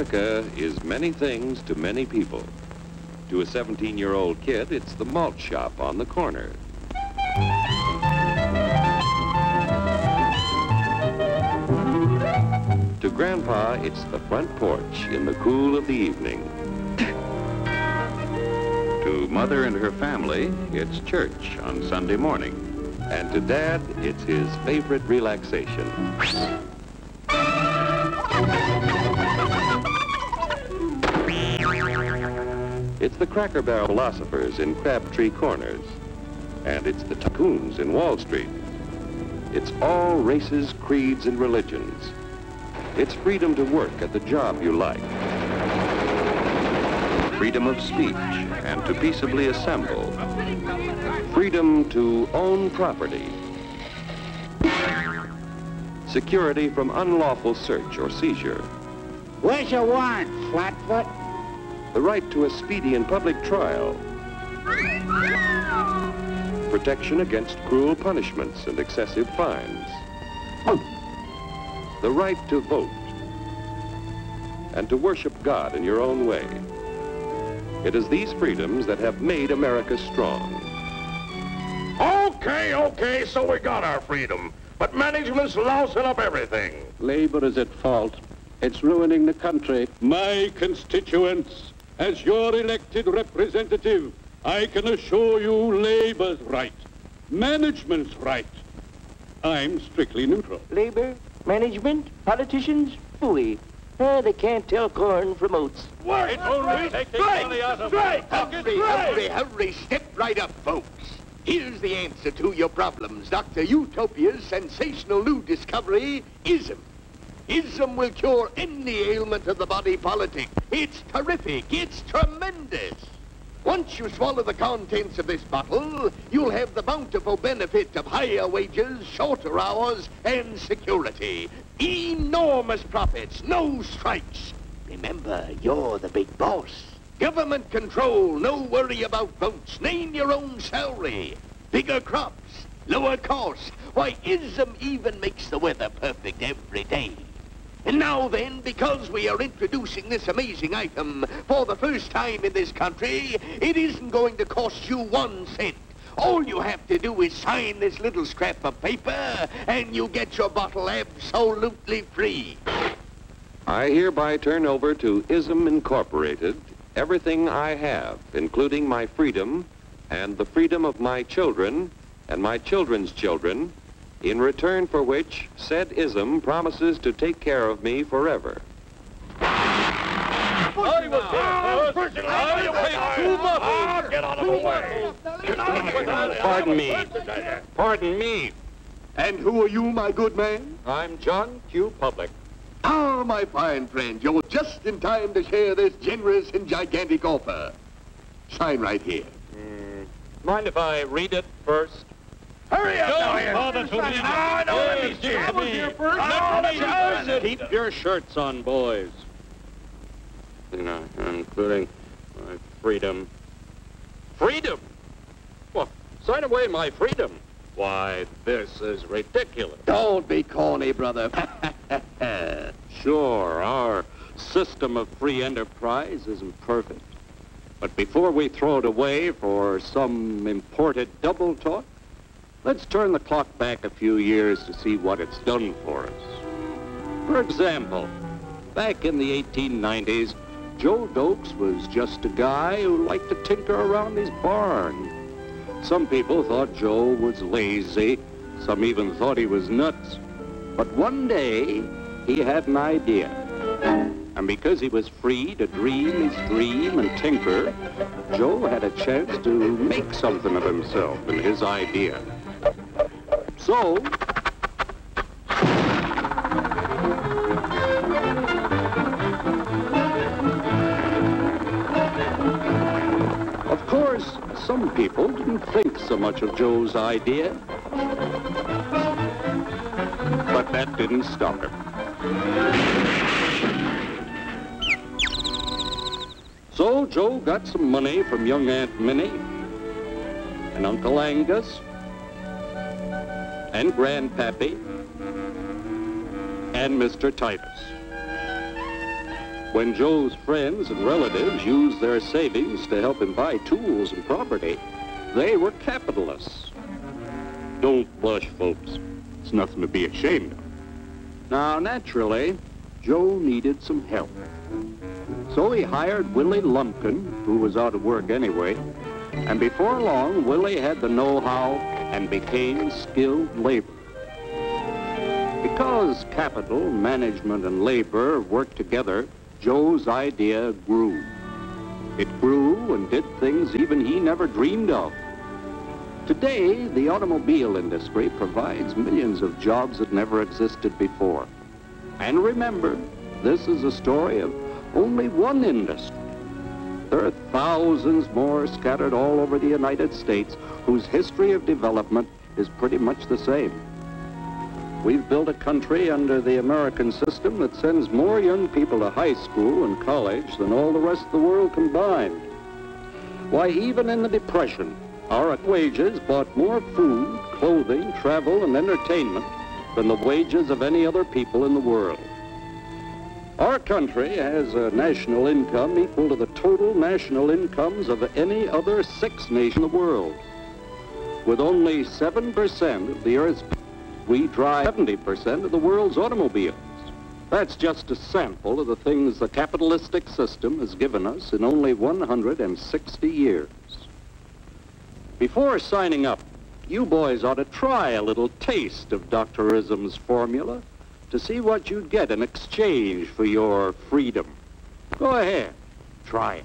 America is many things to many people. To a 17-year-old kid, it's the malt shop on the corner. To Grandpa, it's the front porch in the cool of the evening. To Mother and her family, it's church on Sunday morning. And to Dad, it's his favorite relaxation. It's the Cracker Barrel philosophers in Crabtree Corners. And it's the tycoons in Wall Street. It's all races, creeds, and religions. It's freedom to work at the job you like. Freedom of speech and to peaceably assemble. Freedom to own property. Security from unlawful search or seizure. Where's your warrant, Flatfoot? The right to a speedy and public trial. Protection against cruel punishments and excessive fines. The right to vote. And to worship God in your own way. It is these freedoms that have made America strong. Okay, so we got our freedom. But management's lousing up everything. Labor is at fault. It's ruining the country. My constituents, as your elected representative, I can assure you Labor's right, management's right. I'm strictly neutral. Labor, management, politicians, phooey. They can't tell corn from oats. Wait, take the money out of it. Hurry, step right up, folks. Here's the answer to your problems. Dr. Utopia's sensational new discovery, ism. Ism will cure any ailment of the body politic. It's terrific. It's tremendous. Once you swallow the contents of this bottle, you'll have the bountiful benefit of higher wages, shorter hours, and security. Enormous profits, no strikes. Remember, you're the big boss. Government control, no worry about votes. Name your own salary. Bigger crops, lower costs. Why, ism even makes the weather perfect every day. And now then, because we are introducing this amazing item for the first time in this country, it isn't going to cost you 1 cent. All you have to do is sign this little scrap of paper, and you get your bottle absolutely free. I hereby turn over to ISM Incorporated everything I have, including my freedom and the freedom of my children and my children's children, in return for which said ISM promises to take care of me forever. Get out of the way. Pardon me. And who are you, my good man? I'm John Q. Public. Ah, my fine friend, you're just in time to share this generous and gigantic offer. Sign right here. Mind if I read it first? Hurry up, Keep your shirts on, boys. Including my freedom. Freedom? Well, sign away my freedom. Why, this is ridiculous. Don't be corny, brother. Sure, our system of free enterprise isn't perfect. But before we throw it away for some imported double talk, let's turn the clock back a few years to see what it's done for us. For example, back in the 1890s, Joe Dokes was just a guy who liked to tinker around his barn. Some people thought Joe was lazy. Some even thought he was nuts. But one day, he had an idea. And because he was free to dream his dream and tinker, Joe had a chance to make something of himself and his idea. So, of course, some people didn't think so much of Joe's idea. But that didn't stop him. So Joe got some money from young Aunt Minnie and Uncle Angus and Grandpappy and Mr. Titus. When Joe's friends and relatives used their savings to help him buy tools and property, they were capitalists. Don't blush, folks. It's nothing to be ashamed of. Now, naturally, Joe needed some help. So he hired Willie Lumpkin, who was out of work anyway, and before long, Willie had the know-how and became skilled labor. Because capital, management, and labor worked together, Joe's idea grew. It grew and did things even he never dreamed of. Today, the automobile industry provides millions of jobs that never existed before. And remember, this is a story of only one industry. There are thousands more scattered all over the United States whose history of development is pretty much the same. We've built a country under the American system that sends more young people to high school and college than all the rest of the world combined. Why, even in the Depression, our wages bought more food, clothing, travel, and entertainment than the wages of any other people in the world. Our country has a national income equal to the total national incomes of any other 6 nation in the world. With only 7% of the Earth's people, we drive 70% of the world's automobiles. That's just a sample of the things the capitalistic system has given us in only 160 years. Before signing up, you boys ought to try a little taste of Dr. Ism's formula to see what you'd get in exchange for your freedom. Go ahead, try it.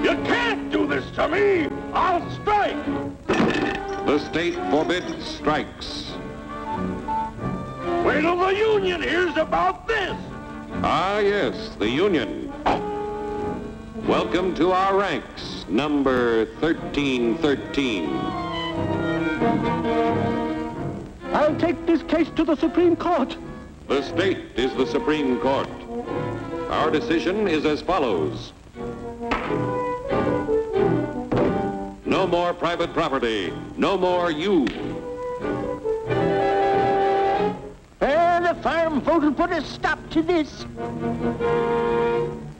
You can't do this to me! I'll strike! The state forbids strikes. Wait till the union hears about this! Ah, yes, the union. Welcome to our ranks, number 1313. I'll take this case to the Supreme Court. The state is the Supreme Court. Our decision is as follows. No more private property. No more you. The farm vote will put a stop to this.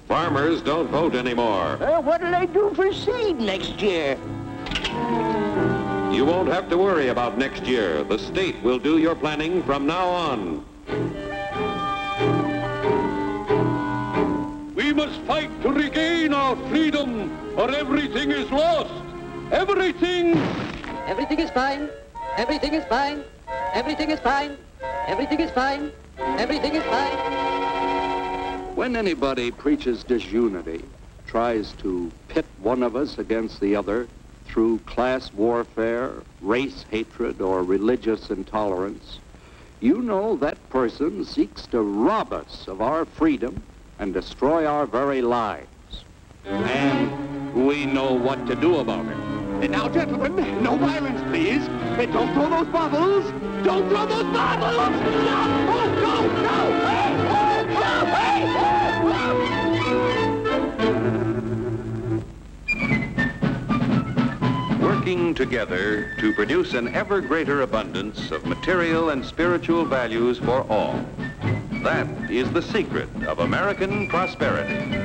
Farmers don't vote anymore. What'll they do for seed next year? You won't have to worry about next year. The state will do your planning from now on. We must fight to regain our freedom, or everything is lost. Everything! Everything is fine. Everything is fine. Everything is fine. Everything is fine. Everything is fine. When anybody preaches disunity, tries to pit one of us against the other through class warfare, race hatred, or religious intolerance, you know that person seeks to rob us of our freedom and destroy our very lives. And we know what to do about it. Now, gentlemen, no violence, please. Don't throw those bottles. Don't throw those bottles! No! Oh, no! No! Hey! Oh, hey! Working together to produce an ever greater abundance of material and spiritual values for all. That is the secret of American prosperity.